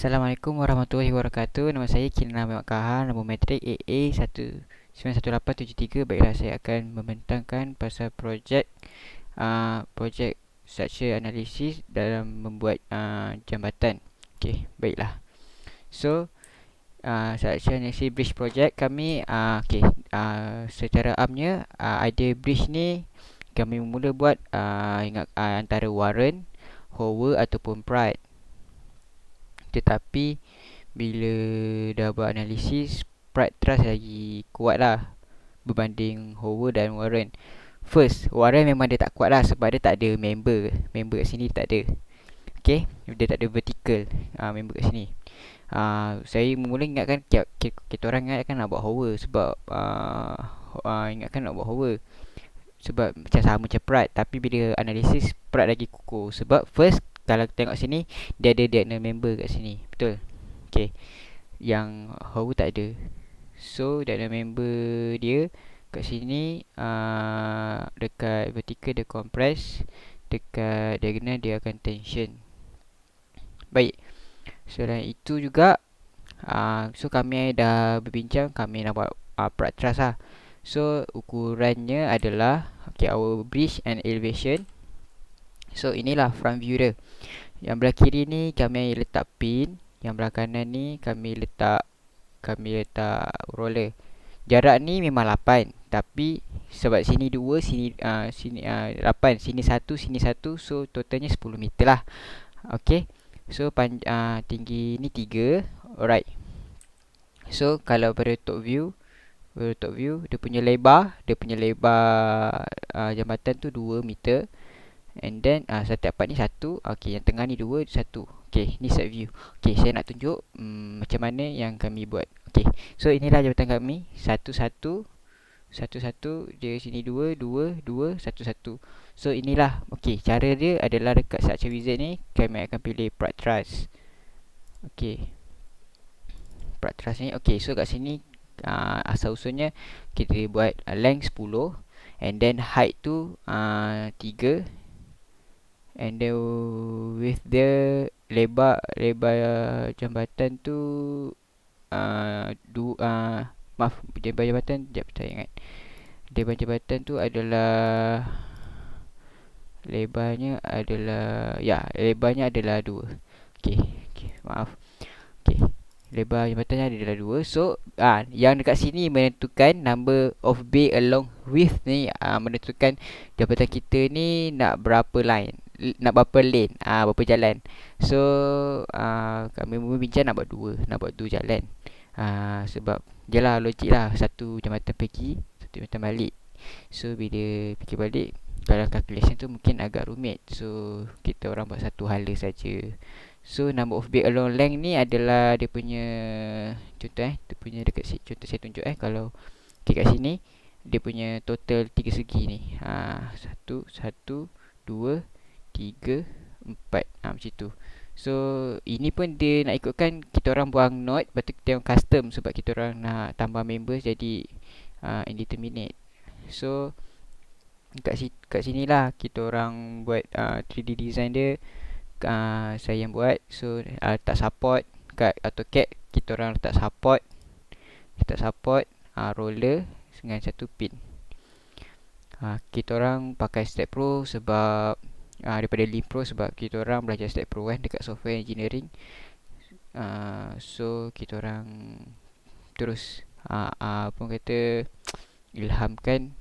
Assalamualaikum warahmatullahi wabarakatuh. Nama saya Kilna Ahmad Kahan, nombor matrik AA191873. Baiklah, saya akan membentangkan pasal projek structure analysis dalam membuat jambatan. Okey, baiklah. So, structure analysis bridge project kami secara amnya idea bridge ni kami mula buat antara Warren, Howard ataupun Pratt. Tetapi bila dah buat analisis, Pratt Trust lagi kuat lah berbanding Howard dan Warren. First, Warren memang dia tak kuat lah sebab dia tak ada member. Member kat sini tak ada. Okay, dia tak ada vertical member kat sini. Saya mula ingatkan kita orang ingatkan nak buat Howard sebab ingatkan nak buat Howard sebab macam sama macam Pratt. Tapi bila analisis, Pratt lagi kukuh sebab first, kalau tengok sini, dia ada diagonal member kat sini. Betul? Okay, yang Howard tak ada. So diagonal member dia kat sini, dekat vertical dia compress, dekat diagonal dia akan tension. Baik, selain itu juga so kami dah berbincang, kami nak buat Pratt Truss lah. So ukurannya adalah our bridge and elevation. So inilah front view dia. Yang belah kiri ni kami letak pin, yang belah kanan ni kami letak roller. Jarak ni memang 8, tapi sebab sini 2, sini 8, sini 1, sini 1, so totalnya 10 meter lah. Okey. So tinggi ni 3. Alright. So kalau pada top view dia punya lebar jambatan tu 2 meter. And then setiap part ni 1. Okay, yang tengah ni 2, 1. Okay, ni side view. Okay, saya nak tunjuk macam mana yang kami buat. Okay, so inilah jambatan kami. 1, 1, 1, 1. Dia sini 2, 2, 2, 1, 1. So inilah. Okay, cara dia adalah dekat structure wizard ni kami akan pilih Pratt Truss. Okay, Pratt Truss ni. Okay, so kat sini asal usulnya kita buat length 10, and then height tu 3, and then with the lebar jambatan tu maaf, lebar jambatan, sekejap saya ingat. Lebar jambatan tu adalah lebarnya adalah 2. Okay, maaf. Okay, lebar jambatannya adalah 2. So yang dekat sini menentukan number of bay along width ni, menentukan jambatan kita ni nak berapa line, nak berapa lane, berapa jalan. So kami membincang nak buat 2 jalan. Sebab jelah logik lah, satu jambatan pergi, satu jambatan balik. So bila fikir balik, kalau calculation tu mungkin agak rumit. So kita orang buat satu hala saja. So number of bay along length ni adalah dia punya contoh dia punya dekat sini. Contoh saya tunjuk kalau kat sini dia punya total 3 segi ni. 1, 1, 2, 3, 4. Macam tu. So ini pun dia nak ikutkan kita orang buang note, lepas tu kita orang custom sebab kita orang nak tambah members jadi indeterminate. So kat sini lah kita orang buat 3D design dia. Saya yang buat. So letak support kat AutoCAD, kita orang letak support roller dengan satu pin. Kita orang pakai Step Pro sebab daripada Lean Pro sebab kita orang belajar Step Pro dekat software engineering. So kita orang terus pun kata ilhamkan,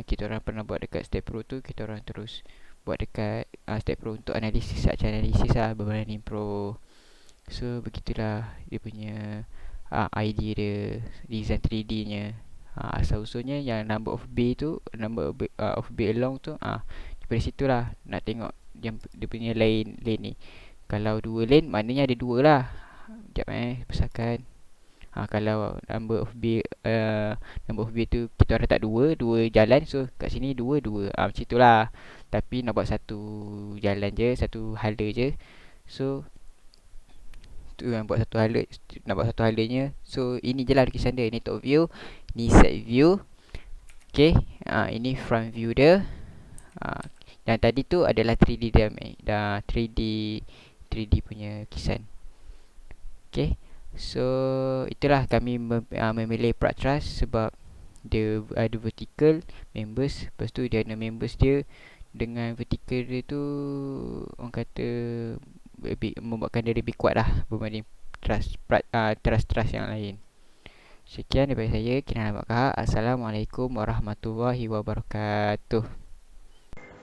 kita orang pernah buat dekat Step Pro tu, kita orang terus buat dekat Step Pro untuk analisis, berbanding Lean Pro. So begitulah dia punya idea dia, design 3D nya. Asal usulnya yang number of bay along tu, daripada situlah nak tengok dia punya lane ni. Kalau 2 lane maknanya ada 2 lah. Sekejap besarkan. Kalau number of bay tu kita orang letak 2 jalan, so kat sini 2, macam itulah. Tapi nak buat satu jalan je, satu hala je. So tu yang buat satu hala, nak buat satu halanya. So ini je lah lukisan dia. Ini top view, ni side view. Okay, ini front view dia. Dan tadi tu adalah 3D dia, 3D punya lukisan. Okay, so itulah kami memilih Pratt Trust sebab dia ada vertical members, lepas tu dia ada members dia dengan vertical dia tu orang kata lebih, membuatkan dia lebih kuat lah berbanding trust yang lain. Sekian daripada saya, Kinan Abad. Assalamualaikum warahmatullahi wabarakatuh.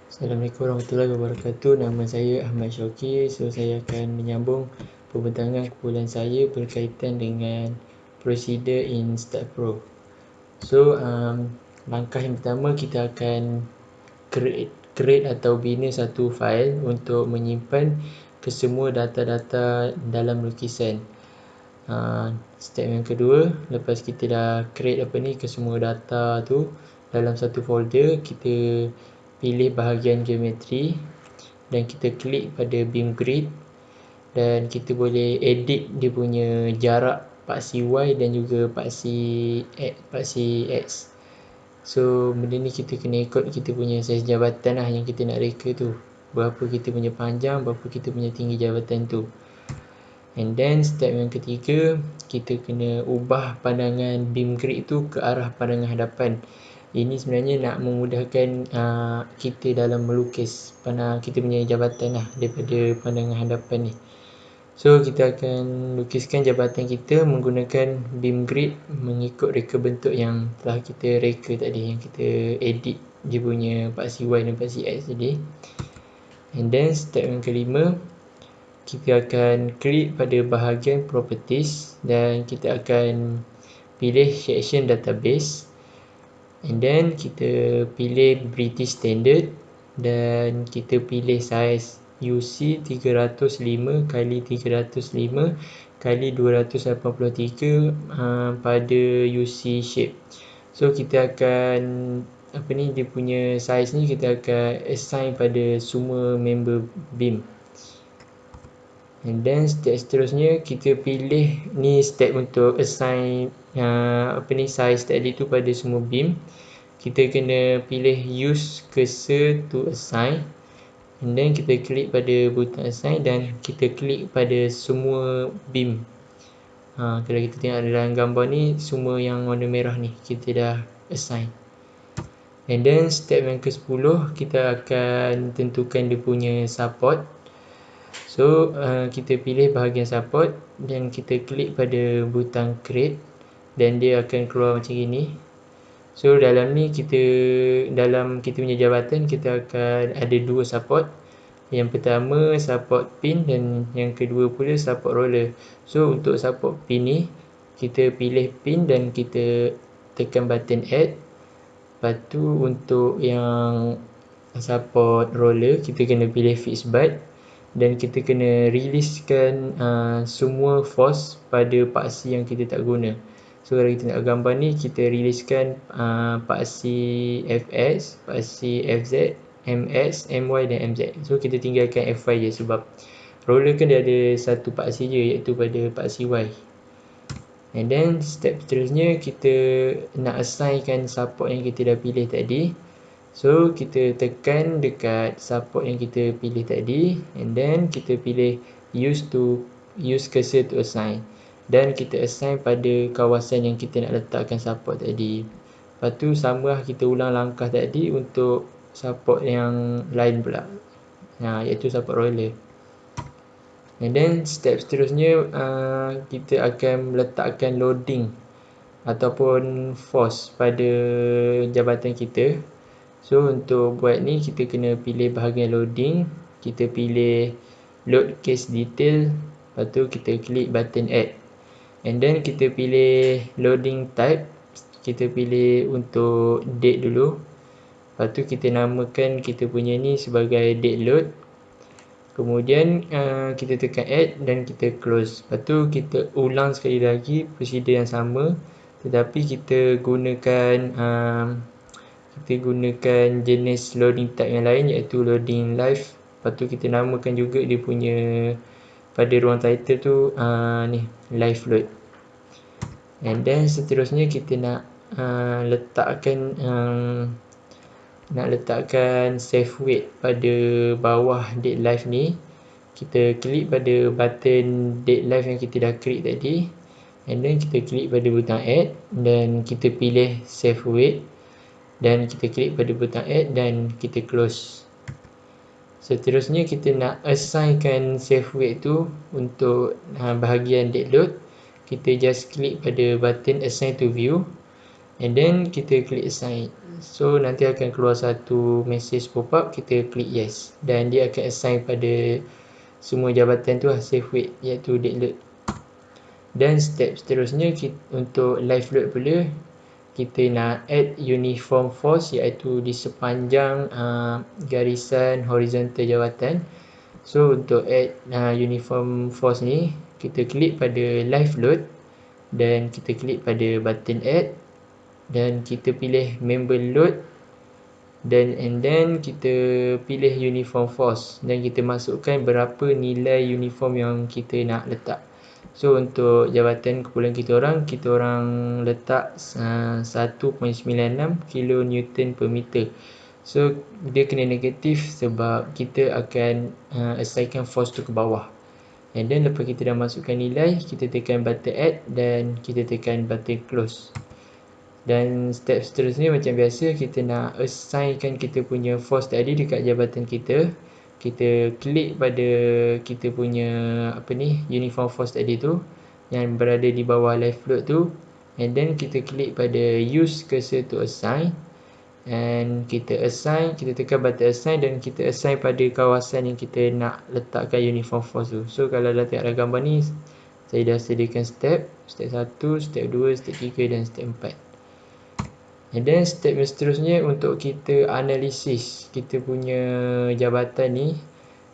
Assalamualaikum warahmatullahi wabarakatuh. Nama saya Ahmad Syauqi. So saya akan menyambung pembentangan kumpulan saya berkaitan dengan procedure in Start Pro. So langkah yang pertama, kita akan create atau bina satu file untuk menyimpan kesemua data-data dalam lukisan. Step yang kedua, lepas kita dah create kesemua data tu dalam satu folder, kita pilih bahagian geometri dan kita klik pada beam grid, dan kita boleh edit dia punya jarak paksi Y dan juga paksi X. So benda ni kita kena ikut kita punya saiz jabatan lah yang kita nak reka tu, berapa kita punya panjang, berapa kita punya tinggi jabatan tu. And then step yang ketiga, kita kena ubah pandangan beam grid tu ke arah pandangan hadapan. Ini sebenarnya nak memudahkan kita dalam melukis kita punya jabatan lah daripada pandangan hadapan ni. So kita akan lukiskan jabatan kita menggunakan beam grid mengikut reka bentuk yang telah kita reka tadi, yang kita edit dia punya paksi Y dan paksi X tadi. And then step yang kelima, kita akan klik pada bahagian properties dan kita akan pilih section database, and then kita pilih British Standard dan kita pilih saiz UC 305 x 305 x 283 pada UC shape. So kita akan dia punya saiz ni kita akan assign pada semua member beam. And then step seterusnya, kita pilih ni step untuk assign size tadi tu pada semua beam. Kita kena pilih use cursor to assign, and then kita klik pada butang assign dan kita klik pada semua beam. Kalau kita tengok dalam gambar ni, semua yang warna merah ni kita dah assign. And then step yang ke-10, kita akan tentukan dia punya support. So kita pilih bahagian support dan kita klik pada butang create dan dia akan keluar macam ini. So dalam kita punya jabatan kita akan ada dua support. Yang pertama support pin dan yang kedua pula support roller. So untuk support pin ni, kita pilih pin dan kita tekan button add. Lepas tu untuk yang support roller, kita kena pilih fix bar dan kita kena releasekan semua force pada paksi yang kita tak guna. So kalau kita nak gambar ni, kita releasekan paksi Fs, paksi Fz, Ms, My dan Mz. So kita tinggalkan Fy je sebab roller kan dia ada satu paksi je, iaitu pada paksi Y. And then step seterusnya, kita nak assignkan support yang kita dah pilih tadi. So kita tekan dekat support yang kita pilih tadi, and then kita pilih use cursor to assign, dan kita assign pada kawasan yang kita nak letakkan support tadi. Lepas tu samalah kita ulang langkah tadi untuk support yang lain pula, iaitu support roller. And then step seterusnya, kita akan meletakkan loading ataupun force pada jabatan kita. So untuk buat ni, kita kena pilih bahagian loading, kita pilih load case detail, lepas tu kita klik button add, and then kita pilih loading type, kita pilih untuk date dulu. Lepas tu kita namakan kita punya ni sebagai date load. Kemudian kita tekan add dan kita close. Lepas tu kita ulang sekali lagi prosedur yang sama, tetapi kita gunakan jenis loading type yang lain, iaitu loading live. Lepas tu kita namakan juga dia punya pada ruang title tu ni live load. And then seterusnya kita nak letakkan save weight pada bawah date live ni. kita klik pada button date live yang kita dah create tadi, and then kita klik pada butang add dan kita pilih save weight, dan kita klik pada butang add dan kita close. Seterusnya kita nak assignkan save weight tu untuk bahagian date load. Kita just klik pada button assign to view, and then kita klik assign. So nanti akan keluar satu message pop up, kita klik yes, dan dia akan assign pada semua jabatan tu save weight, iaitu date load. Dan step seterusnya untuk live load pula, kita nak add uniform force, iaitu di sepanjang garisan horizontal jawatan. So untuk add uniform force ni, kita klik pada live load dan kita klik pada button add dan kita pilih member load, dan and then kita pilih uniform force dan kita masukkan berapa nilai uniform yang kita nak letak. So untuk jabatan kumpulan kita orang letak 1.96 kN per meter. So dia kena negatif sebab kita akan assignkan force tu ke bawah. And then lepas kita dah masukkan nilai, kita tekan button add dan kita tekan button close. Dan step seterusnya macam biasa, kita nak assignkan kita punya force tadi dekat jabatan kita. Kita klik pada kita punya uniform force tadi tu yang berada di bawah live load tu, and then kita klik pada use cursor to assign, and kita assign, kita tekan button assign dan kita assign pada kawasan yang kita nak letakkan uniform force tu. So kalau dah tengok dalam gambar ni, saya dah sediakan step 1, step 2, step 3 dan step 4. And then step seterusnya untuk kita analisis kita punya jabatan ni,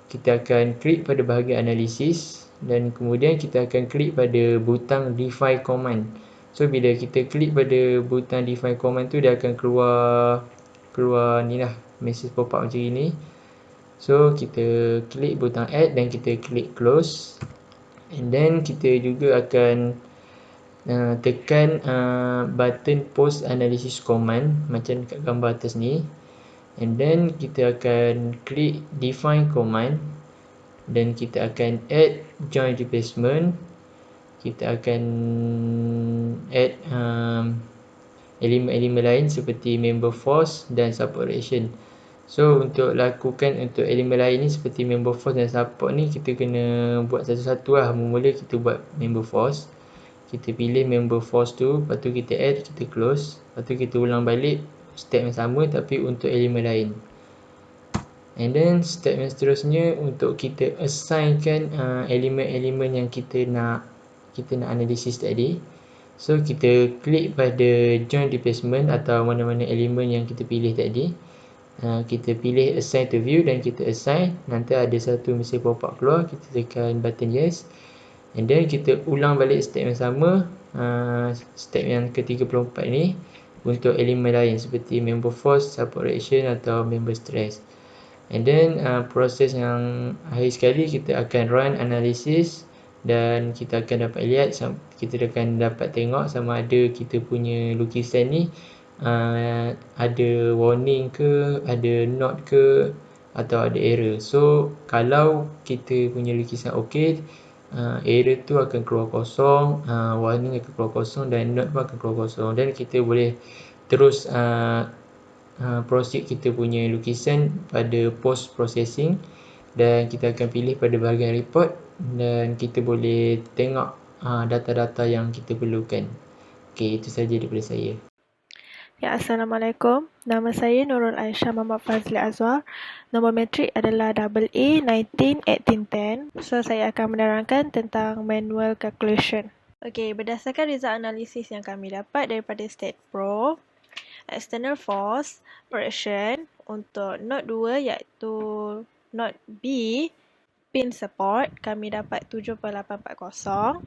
kita akan klik pada bahagian analisis dan kemudian kita akan klik pada butang define command. So bila kita klik pada butang define command tu, dia akan keluar ni lah, message pop up macam ini. So kita klik butang add dan kita klik close, and then kita juga akan tekan button post analysis command macam kat gambar atas ni, and then kita akan klik define command dan kita akan add join replacement. Kita akan add elemen-elemen lain seperti member force dan support reaction. So untuk elemen lain ni seperti member force dan support ni, kita kena buat satu-satu lah. Mula kita buat member force, kita pilih member force tu, lepas tu kita add, kita close, lepas tu kita ulang balik step yang sama tapi untuk elemen lain. And then step yang seterusnya untuk kita assignkan elemen-elemen yang kita nak analisis tadi. So kita klik pada join replacement atau mana-mana elemen yang kita pilih tadi. Kita pilih assign to view dan kita assign. Nanti ada satu message pop up keluar, kita tekan button yes. And then kita ulang balik step yang sama, step yang ke-34 ni untuk elemen lain seperti member force, support reaction atau member stress. And then proses yang akhir sekali, kita akan run analysis dan kita akan dapat lihat, kita akan dapat tengok sama ada kita punya lukisan ni ada warning ke, ada note ke atau ada error. So kalau kita punya lukisan okey, error tu akan keluar kosong, warning akan keluar kosong dan note pun akan keluar kosong, dan kita boleh terus proceed kita punya lukisan pada post processing, dan kita akan pilih pada bahagian report dan kita boleh tengok data-data yang kita perlukan. Okey, itu saja daripada saya. Ya, Assalamualaikum. Nama saya Nurul Aisyah Muhammad Fazli Azwar. Nombor metrik adalah AA 191810. So, saya akan menerangkan tentang manual calculation. Okey, berdasarkan result analisis yang kami dapat daripada State Pro, external force per action untuk node 2 iaitu node B, pin support, kami dapat 7.840.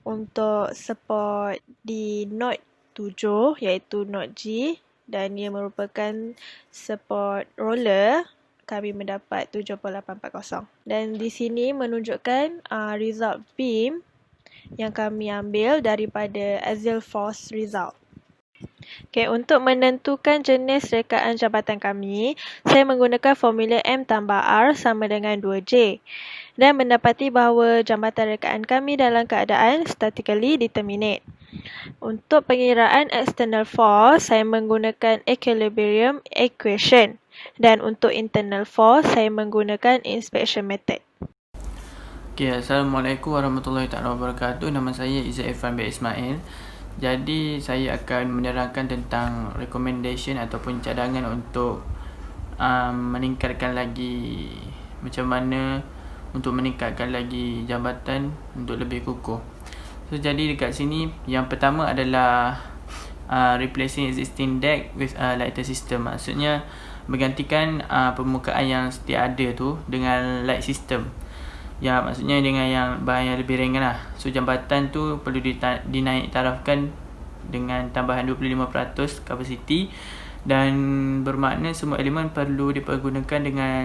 Untuk support di node 7 iaitu node G dan ia merupakan support roller, kami mendapat 7.840. Dan di sini menunjukkan result beam yang kami ambil daripada axial force result. Okay, untuk menentukan jenis rekaan jabatan kami, saya menggunakan formula M tambah R sama dengan 2J dan mendapati bahawa jambatan rekaan kami dalam keadaan statically determinate. Untuk pengiraan external force, saya menggunakan equilibrium equation dan untuk internal force, saya menggunakan inspection method. Okay, Assalamualaikum warahmatullahi wabarakatuh. Nama saya Izzat Irfan bin Ismail. Jadi saya akan menerangkan tentang recommendation ataupun cadangan untuk meningkatkan lagi macam mana untuk meningkatkan lagi jambatan untuk lebih kukuh. So jadi dekat sini yang pertama adalah replacing existing deck with a lighter system. Maksudnya menggantikan permukaan yang sedia ada tu dengan light system. Ya, maksudnya dengan yang bahan yang lebih ringan lah. So jambatan tu perlu dinaik tarafkan dengan tambahan 25% kapasiti dan bermakna semua elemen perlu dipergunakan dengan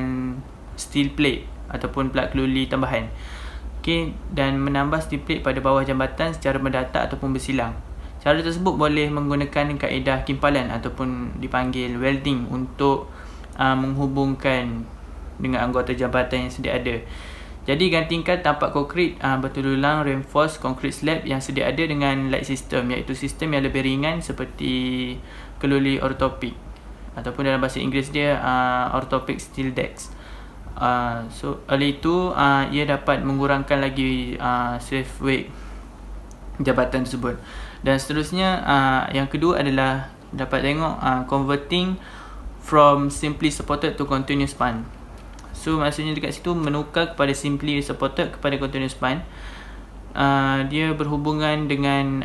steel plate ataupun plat keluli tambahan. Okay, dan menambah steel plate pada bawah jambatan secara mendatar ataupun bersilang. Cara tersebut boleh menggunakan kaedah kimpalan ataupun dipanggil welding untuk menghubungkan dengan anggota jambatan yang sedia ada. Jadi gantikan tapak konkrit bertulang reinforced concrete slab yang sedia ada dengan light system, iaitu sistem yang lebih ringan seperti keluli ortopik ataupun dalam bahasa Inggeris dia orthopic steel decks. So oleh itu ia dapat mengurangkan lagi safe weight jambatan tersebut. Dan seterusnya yang kedua adalah dapat tengok converting from simply supported to continuous span. So maksudnya dekat situ menukar kepada simply supported kepada continuous span. Dia berhubungan dengan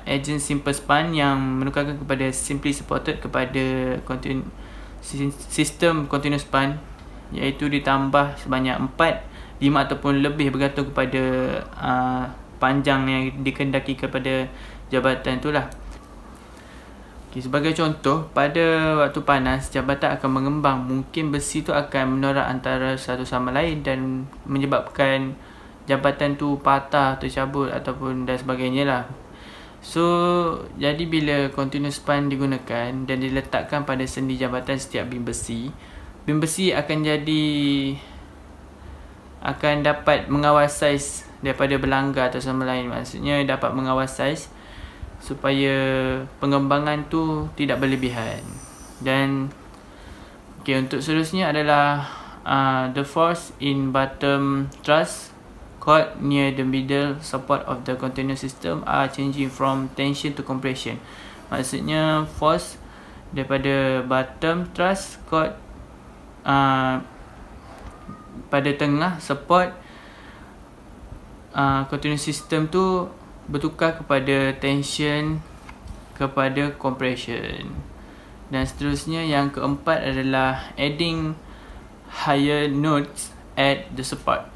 agent simple span yang menukarkan kepada simply supported kepada sistem continuous span, iaitu ditambah sebanyak 4, 5 ataupun lebih bergantung kepada panjang yang dikendaki kepada jabatan itulah. Okay, sebagai contoh, pada waktu panas jambatan akan mengembang. Mungkin besi tu akan menorak antara satu sama lain dan menyebabkan jambatan tu patah, tercabut ataupun dan sebagainya lah. So jadi bila continuous span digunakan dan diletakkan pada sendi jambatan setiap bim besi akan dapat mengawal saiz daripada belanggar atau sama lain. Maksudnya dapat mengawal saiz supaya pengembangan tu tidak berlebihan. Dan untuk seterusnya adalah the force in bottom truss caught near the middle support of the continuous system are changing from tension to compression. Maksudnya force daripada bottom truss caught pada tengah support continuous system tu bertukar kepada tension kepada compression. Dan seterusnya yang keempat adalah adding higher nodes at the support.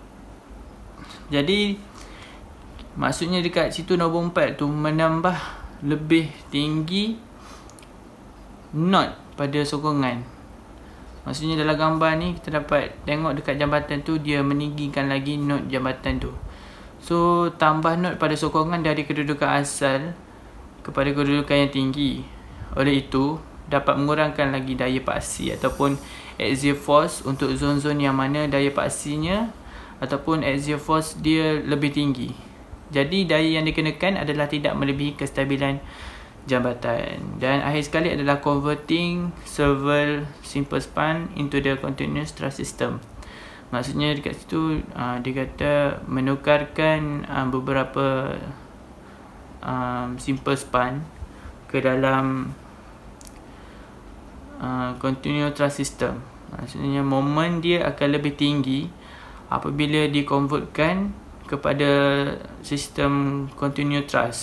Jadi maksudnya dekat situ nombor 4 tu menambah lebih tinggi node pada sokongan. Maksudnya dalam gambar ni kita dapat tengok dekat jambatan tu dia meninggikan lagi node jambatan tu. So tambah node pada sokongan dari kedudukan asal kepada kedudukan yang tinggi. Oleh itu dapat mengurangkan lagi daya paksi ataupun axial force untuk zon-zon yang mana daya paksinya ataupun axial force dia lebih tinggi. Jadi daya yang dikenakan adalah tidak melebihi kestabilan jambatan. Dan akhir sekali adalah converting several simple span into the continuous truss system. Maksudnya dekat situ dia kata menukarkan beberapa simple span ke dalam continuous truss system. Maksudnya moment dia akan lebih tinggi apabila dikonvertkan kepada sistem continuous truss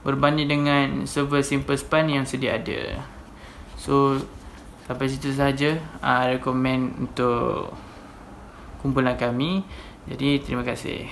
berbanding dengan several simple span yang sedia ada. So sampai situ saja rekomen untuk kumpulan kami. Jadi terima kasih.